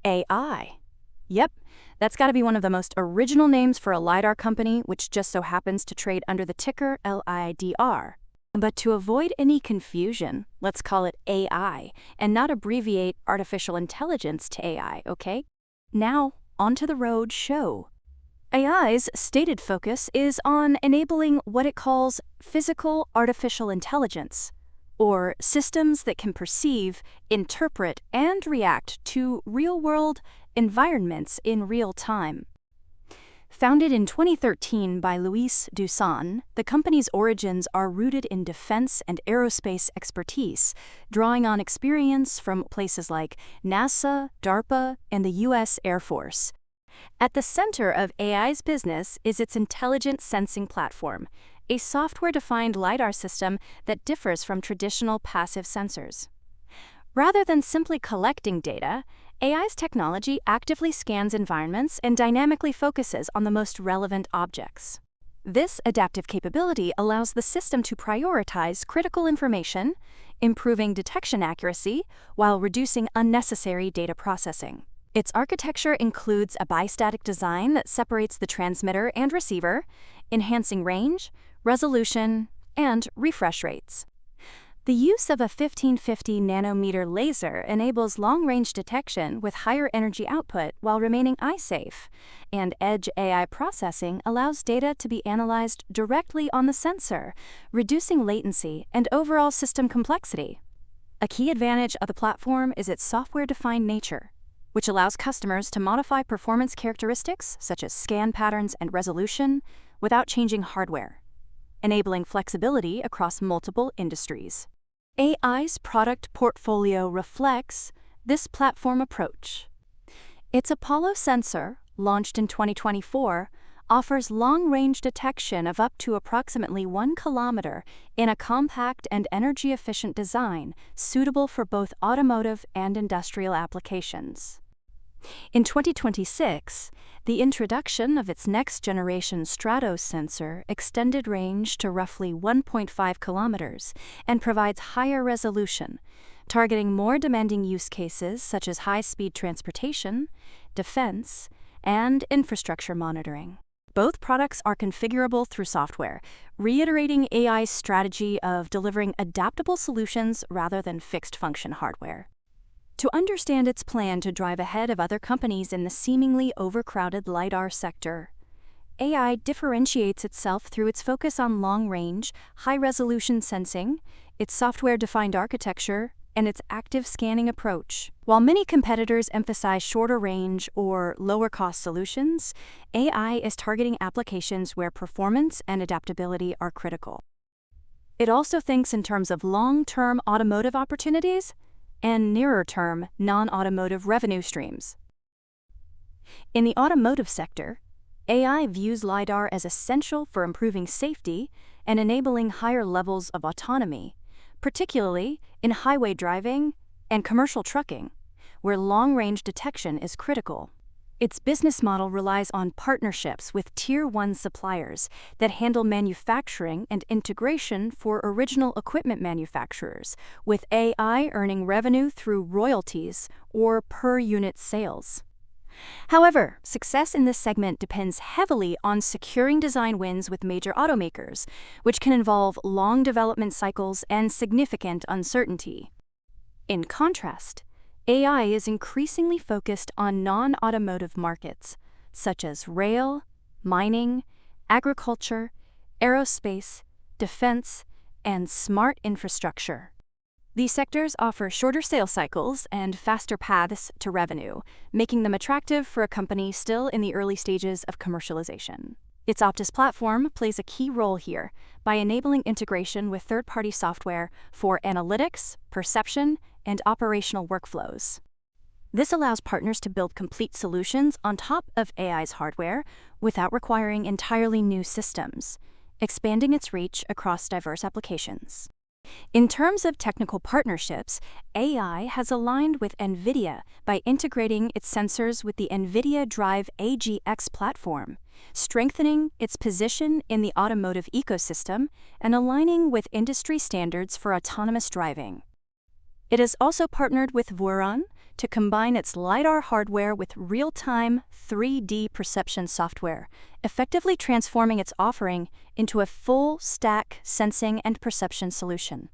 AEye. Yep, that's got to be one of the most original names for a LIDAR company, which just so happens to trade under the ticker LIDR. But to avoid any confusion, let's call it AEye, and not abbreviate artificial intelligence to AI, okay? Now, onto the road show. AEye's stated focus is on enabling what it calls physical artificial intelligence, or systems that can perceive, interpret, and react to real-world environments in real time. Founded in 2013 by Luis Dusan, the company's origins are rooted in defense and aerospace expertise, drawing on experience from places like NASA, DARPA, and the U.S. Air Force. At the center of AEye's business is its intelligent sensing platform, a software-defined LiDAR system that differs from traditional passive sensors. Rather than simply collecting data, AEye's technology actively scans environments and dynamically focuses on the most relevant objects. This adaptive capability allows the system to prioritize critical information, improving detection accuracy while reducing unnecessary data processing. Its architecture includes a bistatic design that separates the transmitter and receiver, enhancing range, resolution, and refresh rates. The use of a 1550 nanometer laser enables long-range detection with higher energy output while remaining eye-safe, and Edge AI processing allows data to be analyzed directly on the sensor, reducing latency and overall system complexity. A key advantage of the platform is its software-defined nature, which allows customers to modify performance characteristics such as scan patterns and resolution without changing hardware, enabling flexibility across multiple industries. AEye's product portfolio reflects this platform approach. Its Apollo sensor, launched in 2024, offers long-range detection of up to approximately 1 kilometer in a compact and energy-efficient design suitable for both automotive and industrial applications. In 2026, the introduction of its next-generation Stratos sensor extended range to roughly 1.5 kilometers and provides higher resolution, targeting more demanding use cases such as high-speed transportation, defense, and infrastructure monitoring. Both products are configurable through software, reiterating AEye's strategy of delivering adaptable solutions rather than fixed-function hardware. To understand its plan to drive ahead of other companies in the seemingly overcrowded LiDAR sector, AEye differentiates itself through its focus on long-range, high-resolution sensing, its software-defined architecture, and its active scanning approach. While many competitors emphasize shorter range or lower-cost solutions, AEye is targeting applications where performance and adaptability are critical. It also thinks in terms of long-term automotive opportunities and nearer-term non-automotive revenue streams. In the automotive sector, AEye views LiDAR as essential for improving safety and enabling higher levels of autonomy, particularly in highway driving and commercial trucking, where long-range detection is critical. Its business model relies on partnerships with Tier 1 suppliers that handle manufacturing and integration for original equipment manufacturers, with AEye earning revenue through royalties or per-unit sales. However, success in this segment depends heavily on securing design wins with major automakers, which can involve long development cycles and significant uncertainty. In contrast, AEye is increasingly focused on non-automotive markets, such as rail, mining, agriculture, aerospace, defense, and smart infrastructure. These sectors offer shorter sales cycles and faster paths to revenue, making them attractive for a company still in the early stages of commercialization. Its Optis platform plays a key role here by enabling integration with third-party software for analytics, perception, and operational workflows. This allows partners to build complete solutions on top of AEye's hardware without requiring entirely new systems, expanding its reach across diverse applications. In terms of technical partnerships, AEye has aligned with NVIDIA by integrating its sensors with the NVIDIA Drive AGX platform, strengthening its position in the automotive ecosystem and aligning with industry standards for autonomous driving. It has also partnered with Vueron to combine its LIDAR hardware with real-time 3D perception software, effectively transforming its offering into a full-stack sensing and perception solution.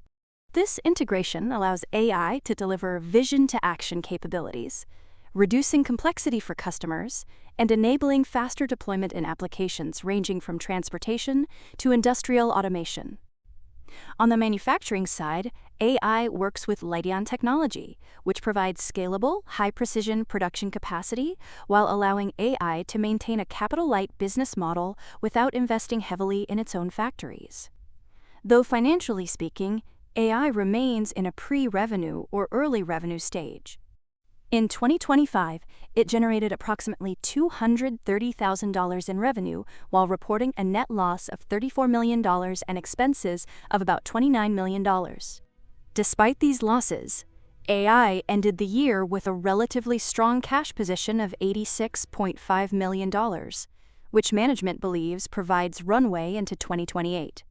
This integration allows AEye to deliver vision-to-action capabilities, reducing complexity for customers and enabling faster deployment in applications ranging from transportation to industrial automation. On the manufacturing side, AEye works with Lidar technology, which provides scalable, high-precision production capacity while allowing AEye to maintain a capital-light business model without investing heavily in its own factories. Though financially speaking, AEye remains in a pre-revenue or early revenue stage. In 2025, it generated approximately $230,000 in revenue while reporting a net loss of $34 million and expenses of about $29 million. Despite these losses, AEye ended the year with a relatively strong cash position of $86.5 million, which management believes provides runway into 2028.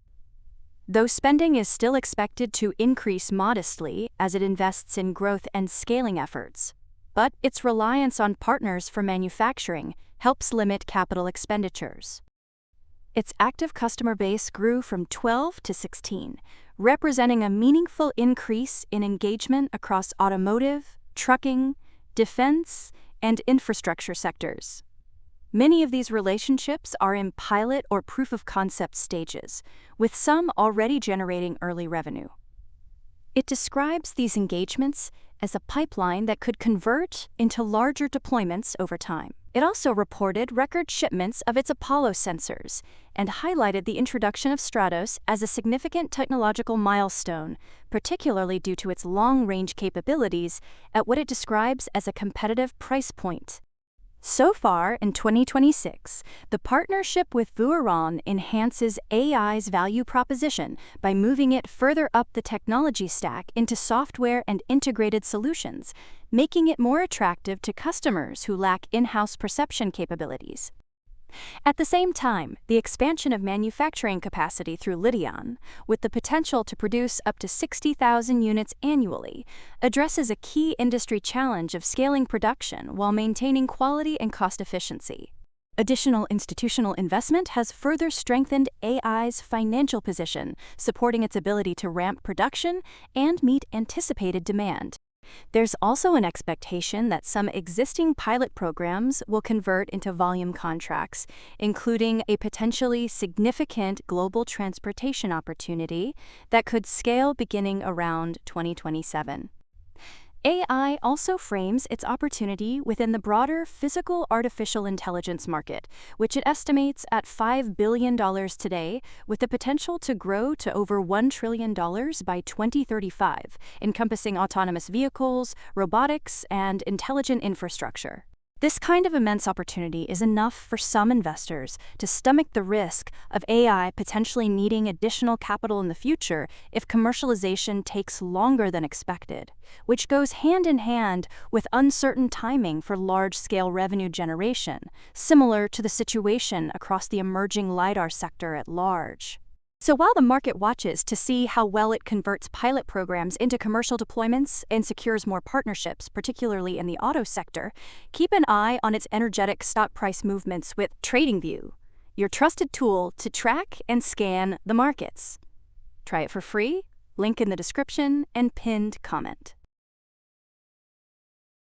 Though spending is still expected to increase modestly as it invests in growth and scaling efforts, but its reliance on partners for manufacturing helps limit capital expenditures. Its active customer base grew from 12 to 16, representing a meaningful increase in engagement across automotive, trucking, defense, and infrastructure sectors. Many of these relationships are in pilot or proof-of-concept stages, with some already generating early revenue. It describes these engagements as a pipeline that could convert into larger deployments over time. It also reported record shipments of its Apollo sensors and highlighted the introduction of Stratos as a significant technological milestone, particularly due to its long-range capabilities at what it describes as a competitive price point. So far, in 2026, the partnership with Vueron enhances AEye's value proposition by moving it further up the technology stack into software and integrated solutions, making it more attractive to customers who lack in-house perception capabilities. At the same time, the expansion of manufacturing capacity through Lidar, with the potential to produce up to 60,000 units annually, addresses a key industry challenge of scaling production while maintaining quality and cost efficiency. Additional institutional investment has further strengthened AEye's financial position, supporting its ability to ramp production and meet anticipated demand. There's also an expectation that some existing pilot programs will convert into volume contracts, including a potentially significant global transportation opportunity that could scale beginning around 2027. AEye also frames its opportunity within the broader physical artificial intelligence market, which it estimates at $5 billion today, with the potential to grow to over $1 trillion by 2035, encompassing autonomous vehicles, robotics, and intelligent infrastructure. This kind of immense opportunity is enough for some investors to stomach the risk of AEye potentially needing additional capital in the future if commercialization takes longer than expected, which goes hand in hand with uncertain timing for large-scale revenue generation, similar to the situation across the emerging LIDAR sector at large. So while the market watches to see how well it converts pilot programs into commercial deployments and secures more partnerships, particularly in the auto sector, keep an eye on its energetic stock price movements with TradingView, your trusted tool to track and scan the markets. Try it for free, link in the description and pinned comment.